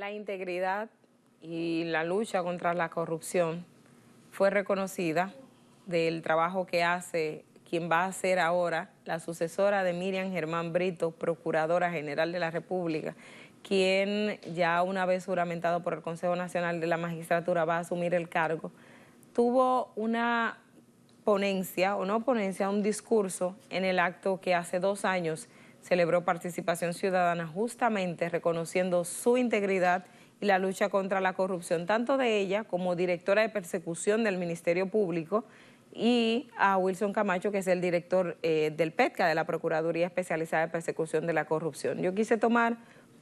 la integridad y la lucha contra la corrupción fue reconocida del trabajo que hace quien va a ser ahora la sucesora de Miriam Germán Brito, Procuradora General de la República, quien ya una vez juramentado por el Consejo Nacional de la Magistratura va a asumir el cargo. Tuvo una ponencia, o no ponencia, un discurso en el acto que hace 2 años celebró Participación Ciudadana, justamente reconociendo su integridad y la lucha contra la corrupción, tanto de ella como directora de persecución del Ministerio Público, y a Wilson Camacho, que es el director del PETCA, de la Procuraduría Especializada de Persecución de la Corrupción. Yo quise tomar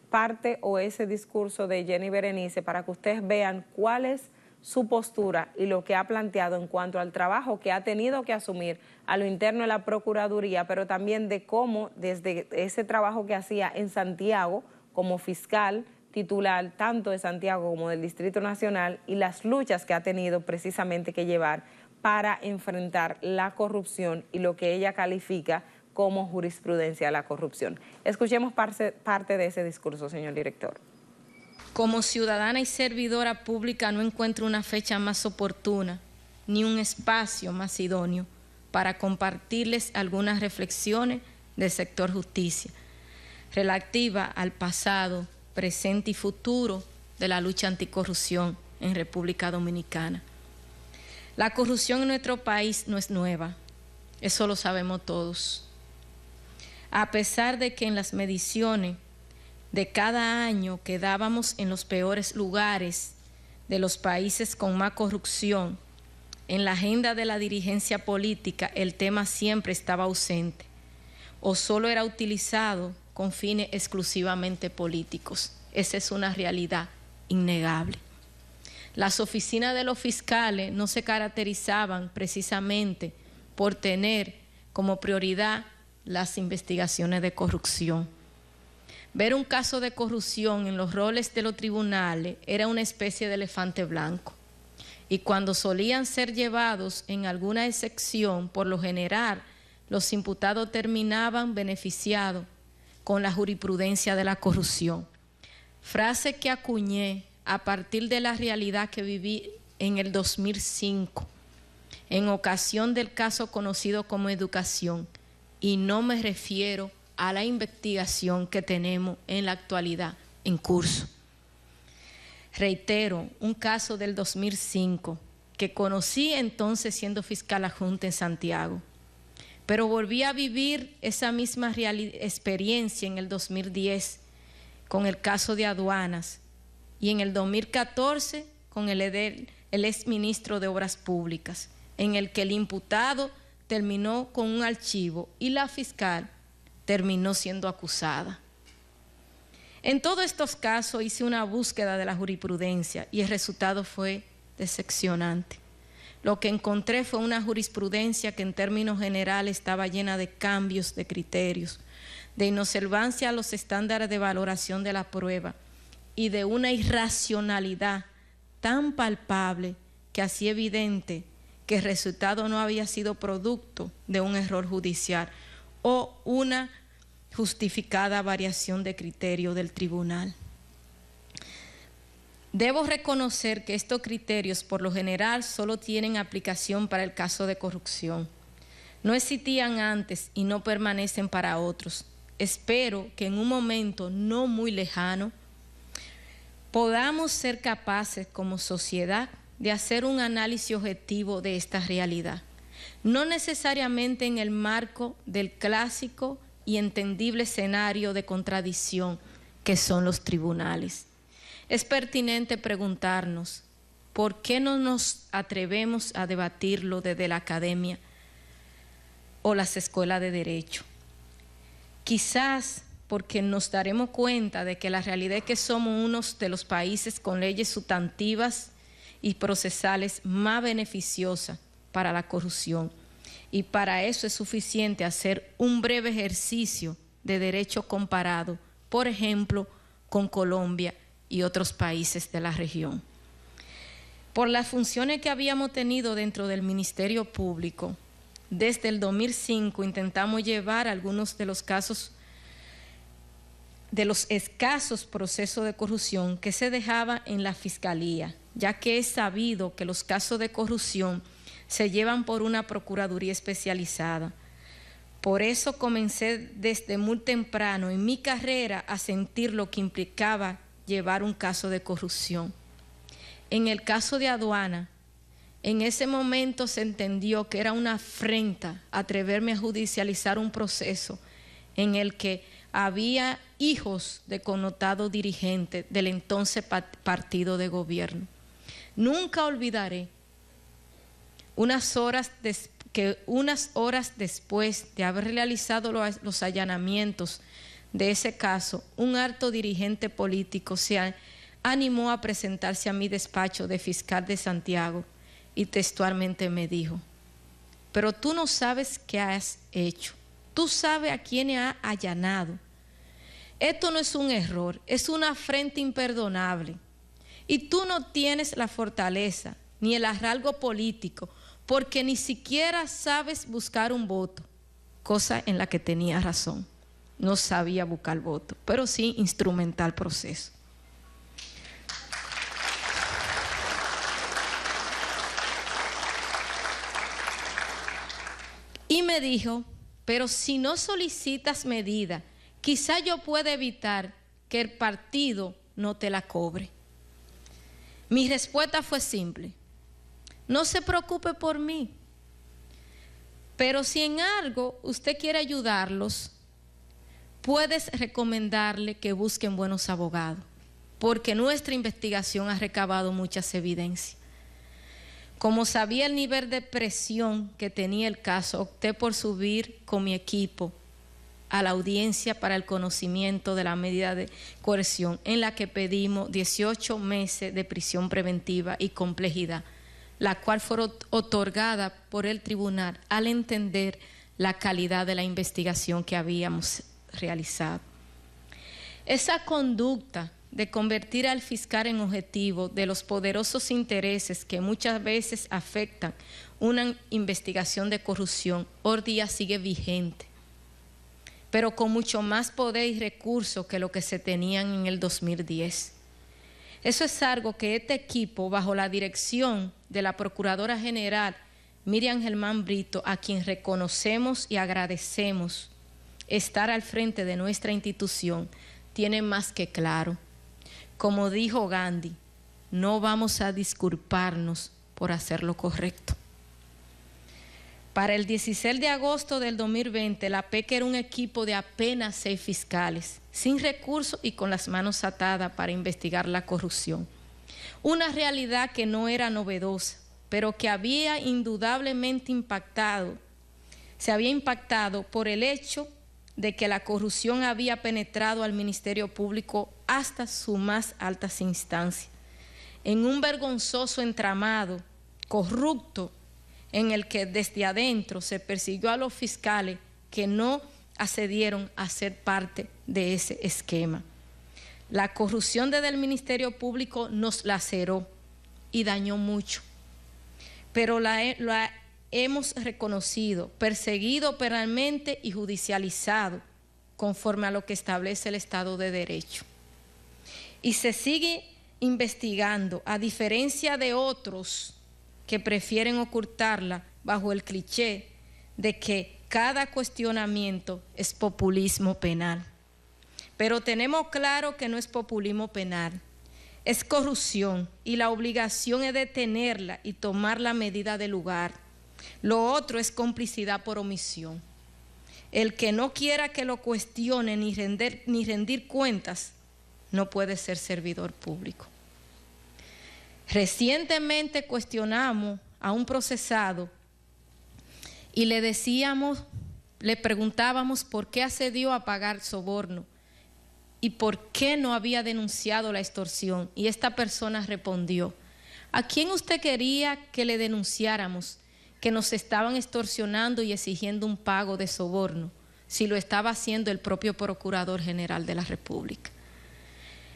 parte o ese discurso de Jenny Berenice para que ustedes vean cuál es su postura y lo que ha planteado en cuanto al trabajo que ha tenido que asumir a lo interno de la Procuraduría, pero también de cómo desde ese trabajo que hacía en Santiago como fiscal titular tanto de Santiago como del Distrito Nacional, y las luchas que ha tenido precisamente que llevar para enfrentar la corrupción y lo que ella califica como jurisprudencia de la corrupción. Escuchemos parte de ese discurso, señor director. Como ciudadana y servidora pública no encuentro una fecha más oportuna ni un espacio más idóneo para compartirles algunas reflexiones del sector justicia relativa al pasado, presente y futuro de la lucha anticorrupción en República Dominicana. La corrupción en nuestro país no es nueva, eso lo sabemos todos. A pesar de que en las mediciones de cada año quedábamos en los peores lugares de los países con más corrupción, en la agenda de la dirigencia política el tema siempre estaba ausente o solo era utilizado con fines exclusivamente políticos. Esa es una realidad innegable. Las oficinas de los fiscales no se caracterizaban precisamente por tener como prioridad las investigaciones de corrupción. Ver un caso de corrupción en los roles de los tribunales era una especie de elefante blanco. Y cuando solían ser llevados en alguna excepción, por lo general, los imputados terminaban beneficiados con la jurisprudencia de la corrupción. Frase que acuñé a partir de la realidad que viví en el 2005, en ocasión del caso conocido como Educación, y no me refiero a la investigación que tenemos en la actualidad en curso. Reitero, un caso del 2005 que conocí entonces siendo fiscal adjunta en Santiago, pero volví a vivir esa misma experiencia en el 2010 con el caso de aduanas y en el 2014 con el exministro de Obras Públicas, en el que el imputado terminó con un archivo y la fiscal terminó siendo acusada. En todos estos casos hice una búsqueda de la jurisprudencia y el resultado fue decepcionante. Lo que encontré fue una jurisprudencia que en términos generales estaba llena de cambios de criterios, de inobservancia a los estándares de valoración de la prueba y de una irracionalidad tan palpable que hacía evidente que el resultado no había sido producto de un error judicial o una justificada variación de criterio del tribunal. Debo reconocer que estos criterios por lo general solo tienen aplicación para el caso de corrupción. No existían antes y no permanecen para otros. Espero que en un momento no muy lejano podamos ser capaces como sociedad de hacer un análisis objetivo de esta realidad, no necesariamente en el marco del clásico y entendible escenario de contradicción que son los tribunales. Es pertinente preguntarnos por qué no nos atrevemos a debatirlo desde la academia o las escuelas de derecho. Quizás porque nos daremos cuenta de que la realidad es que somos uno de los países con leyes sustantivas y procesales más beneficiosas para la corrupción. Y para eso es suficiente hacer un breve ejercicio de derecho comparado, por ejemplo, con Colombia y otros países de la región. Por las funciones que habíamos tenido dentro del Ministerio Público, desde el 2005 intentamos llevar algunos de los casos de los escasos procesos de corrupción que se dejaban en la Fiscalía, ya que es sabido que los casos de corrupción se llevan por una procuraduría especializada. Por eso comencé desde muy temprano en mi carrera a sentir lo que implicaba llevar un caso de corrupción. En el caso de aduana, en ese momento se entendió que era una afrenta atreverme a judicializar un proceso en el que había hijos de connotados dirigentes del entonces partido de gobierno. Nunca olvidaré unas horas después de haber realizado los allanamientos de ese caso, un alto dirigente político se animó a presentarse a mi despacho de fiscal de Santiago y textualmente me dijo: pero tú no sabes qué has hecho, tú sabes a quién has allanado. Esto no es un error, es una afrenta imperdonable. Y tú no tienes la fortaleza ni el arraigo político, porque ni siquiera sabes buscar un voto, cosa en la que tenía razón. No sabía buscar voto, pero sí instrumentar proceso. Y me dijo: pero si no solicitas medida, quizá yo pueda evitar que el partido no te la cobre. Mi respuesta fue simple: no se preocupe por mí, pero si en algo usted quiere ayudarlos, puedes recomendarle que busquen buenos abogados, porque nuestra investigación ha recabado muchas evidencias. Como sabía el nivel de presión que tenía el caso, opté por subir con mi equipo a la audiencia para el conocimiento de la medida de coerción, en la que pedimos 18 meses de prisión preventiva y complejidad, la cual fue otorgada por el tribunal al entender la calidad de la investigación que habíamos realizado. Esa conducta de convertir al fiscal en objetivo de los poderosos intereses que muchas veces afectan una investigación de corrupción, hoy día sigue vigente, pero con mucho más poder y recursos que lo que se tenían en el 2010. Eso es algo que este equipo, bajo la dirección de la Procuradora General Miriam Germán Brito, a quien reconocemos y agradecemos estar al frente de nuestra institución, tiene más que claro. Como dijo Gandhi, no vamos a disculparnos por hacer lo correcto. Para el 16 de agosto del 2020, la PEC era un equipo de apenas 6 fiscales, sin recursos y con las manos atadas para investigar la corrupción. Una realidad que no era novedosa, pero que había indudablemente se había impactado por el hecho de que la corrupción había penetrado al Ministerio Público hasta sus más altas instancias, en un vergonzoso entramado corrupto en el que desde adentro se persiguió a los fiscales que no accedieron a ser parte de ese esquema. La corrupción desde el Ministerio Público nos laceró y dañó mucho, pero la hemos reconocido, perseguido penalmente y judicializado conforme a lo que establece el Estado de Derecho. Y se sigue investigando, a diferencia de otros que prefieren ocultarla bajo el cliché de que cada cuestionamiento es populismo penal. Pero tenemos claro que no es populismo penal, es corrupción, y la obligación es detenerla y tomar la medida del lugar. Lo otro es complicidad por omisión. El que no quiera que lo cuestione ni rendir cuentas no puede ser servidor público. Recientemente cuestionamos a un procesado y le preguntábamos por qué accedió a pagar soborno y por qué no había denunciado la extorsión. Y esta persona respondió: ¿a quién usted quería que le denunciáramos que nos estaban extorsionando y exigiendo un pago de soborno, si lo estaba haciendo el propio Procurador General de la República?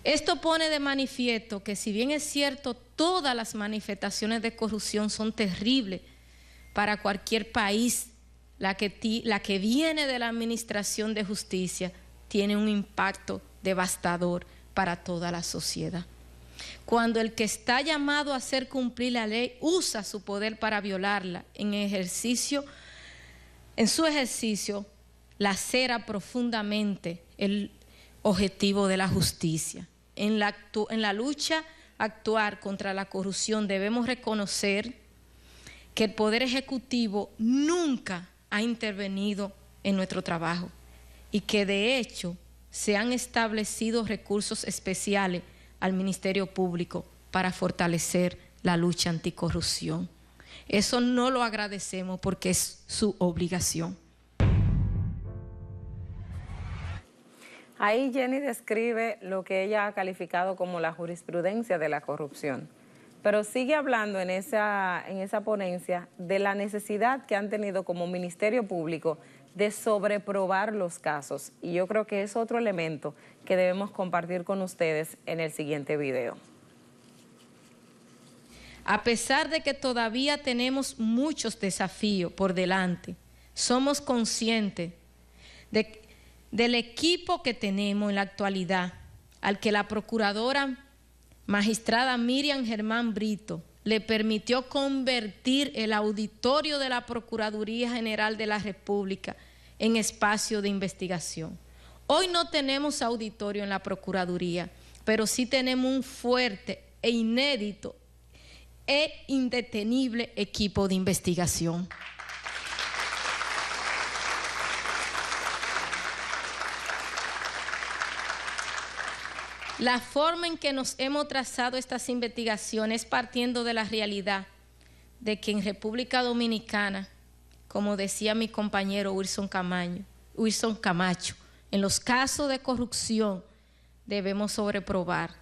Esto pone de manifiesto que, si bien es cierto, todas las manifestaciones de corrupción son terribles para cualquier país, la que viene de la administración de justicia tiene un impacto devastador para toda la sociedad. Cuando el que está llamado a hacer cumplir la ley usa su poder para violarla, en su ejercicio lacera profundamente el objetivo de la justicia. En la lucha actuar contra la corrupción debemos reconocer que el Poder Ejecutivo nunca ha intervenido en nuestro trabajo y que de hecho se han establecido recursos especiales al Ministerio Público para fortalecer la lucha anticorrupción. Eso no lo agradecemos porque es su obligación. Ahí Jenny describe lo que ella ha calificado como la jurisprudencia de la corrupción, pero sigue hablando en esa ponencia de la necesidad que han tenido como Ministerio Público de sobreprobar los casos, y yo creo que es otro elemento que debemos compartir con ustedes en el siguiente video. A pesar de que todavía tenemos muchos desafíos por delante, somos conscientes del equipo que tenemos en la actualidad, al que la procuradora magistrada Miriam Germán Brito le permitió convertir el auditorio de la Procuraduría General de la República en espacio de investigación. Hoy no tenemos auditorio en la Procuraduría, pero sí tenemos un fuerte e inédito e indetenible equipo de investigación. La forma en que nos hemos trazado estas investigaciones partiendo de la realidad de que en República Dominicana, como decía mi compañero Wilson Camacho, en los casos de corrupción debemos sobreprobar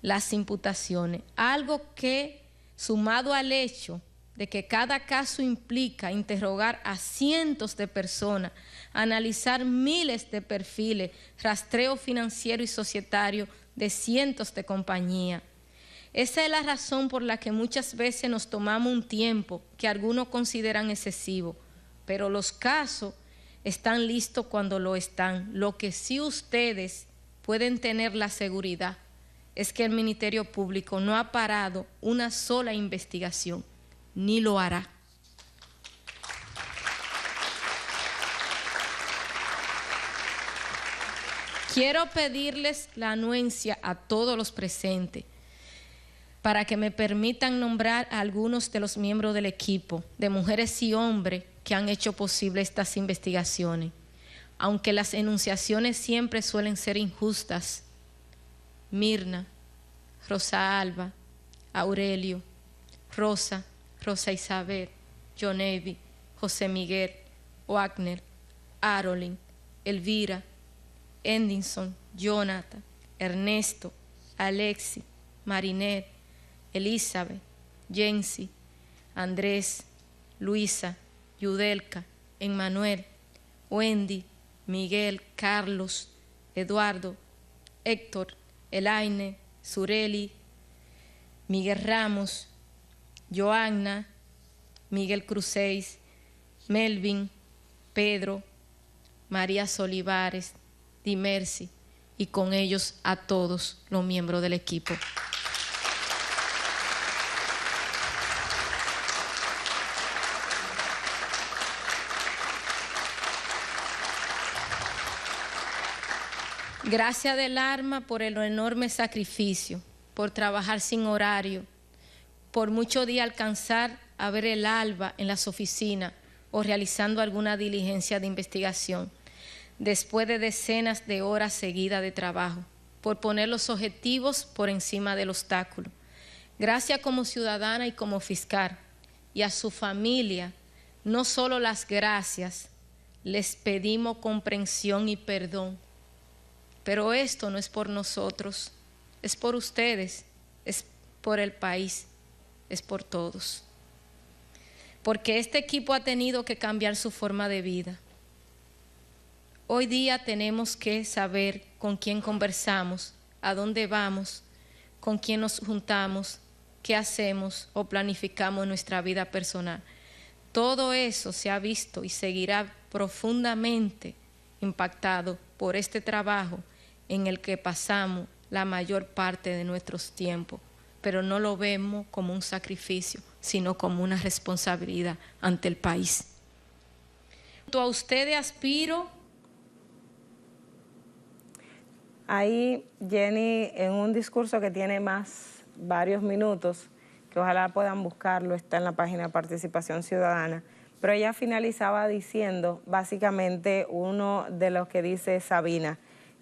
las imputaciones, algo que, sumado al hecho de que cada caso implica interrogar a cientos de personas, analizar miles de perfiles, rastreo financiero y societario de cientos de compañías. Esa es la razón por la que muchas veces nos tomamos un tiempo que algunos consideran excesivo, pero los casos están listos cuando lo están. Lo que sí ustedes pueden tener la seguridad es que el Ministerio Público no ha parado una sola investigación, ni lo hará. Quiero pedirles la anuencia a todos los presentes para que me permitan nombrar a algunos de los miembros del equipo, de mujeres y hombres que han hecho posible estas investigaciones. Aunque las enunciaciones siempre suelen ser injustas: Mirna, Rosa Alba, Aurelio, Rosa Isabel, Jonevi, José Miguel, Wagner, Arolyn, Elvira, Endinson, Jonathan, Ernesto, Alexi, Marinet, Elizabeth, Jensi, Andrés, Luisa, Yudelka, Emmanuel, Wendy, Miguel, Carlos, Eduardo, Héctor, Elaine, Sureli, Miguel Ramos, Joanna, Miguel Cruceis, Melvin, Pedro, María Solivares, Dimersi, y con ellos a todos los miembros del equipo. Gracias del alma por el enorme sacrificio, por trabajar sin horario, por muchos días alcanzar a ver el alba en las oficinas o realizando alguna diligencia de investigación, después de decenas de horas seguidas de trabajo, por poner los objetivos por encima del obstáculo. Gracias como ciudadana y como fiscal, y a su familia, no solo las gracias, les pedimos comprensión y perdón. Pero esto no es por nosotros, es por ustedes, es por el país, es por todos. Porque este equipo ha tenido que cambiar su forma de vida. Hoy día tenemos que saber con quién conversamos, a dónde vamos, con quién nos juntamos, qué hacemos o planificamos en nuestra vida personal. Todo eso se ha visto y seguirá profundamente impactado por este trabajo en el que pasamos la mayor parte de nuestros tiempos, pero no lo vemos como un sacrificio, sino como una responsabilidad ante el país. Junto a ustedes aspiro. Ahí Jenny, en un discurso que tiene varios minutos, que ojalá puedan buscarlo, está en la página de Participación Ciudadana, pero ella finalizaba diciendo básicamente uno de los que dice Sabina,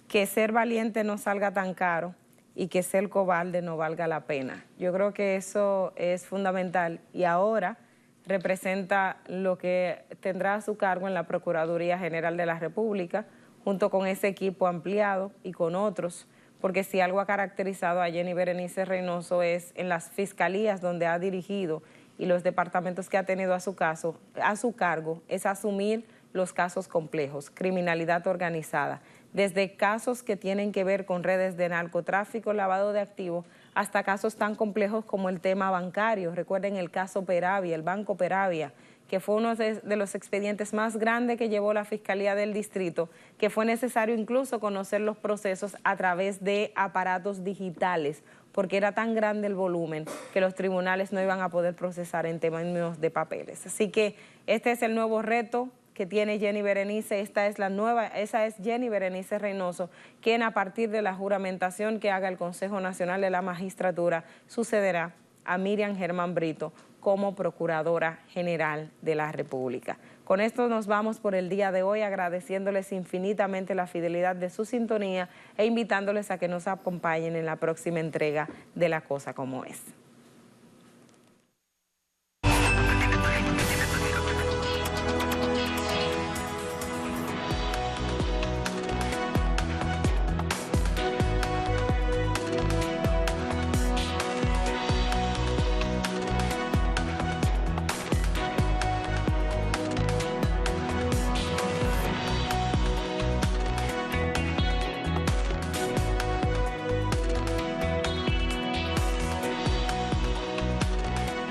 que ser valiente no salga tan caro y que ser cobarde no valga la pena. Yo creo que eso es fundamental y ahora representa lo que tendrá a su cargo en la Procuraduría General de la República, junto con ese equipo ampliado y con otros, porque si algo ha caracterizado a Jenny Berenice Reynoso es en las fiscalías donde ha dirigido y los departamentos que ha tenido a su cargo, es asumir los casos complejos, criminalidad organizada, desde casos que tienen que ver con redes de narcotráfico, lavado de activos, hasta casos tan complejos como el tema bancario. Recuerden el caso Peravia, el Banco Peravia, que fue uno de los expedientes más grandes que llevó la Fiscalía del Distrito, que fue necesario incluso conocer los procesos a través de aparatos digitales, porque era tan grande el volumen que los tribunales no iban a poder procesar en términos de papeles. Así que este es el nuevo reto que tiene Jenny Berenice, esa es Jenny Berenice Reynoso, quien a partir de la juramentación que haga el Consejo Nacional de la Magistratura sucederá a Miriam Germán Brito como Procuradora General de la República. Con esto nos vamos por el día de hoy, agradeciéndoles infinitamente la fidelidad de su sintonía e invitándoles a que nos acompañen en la próxima entrega de La Cosa Como Es.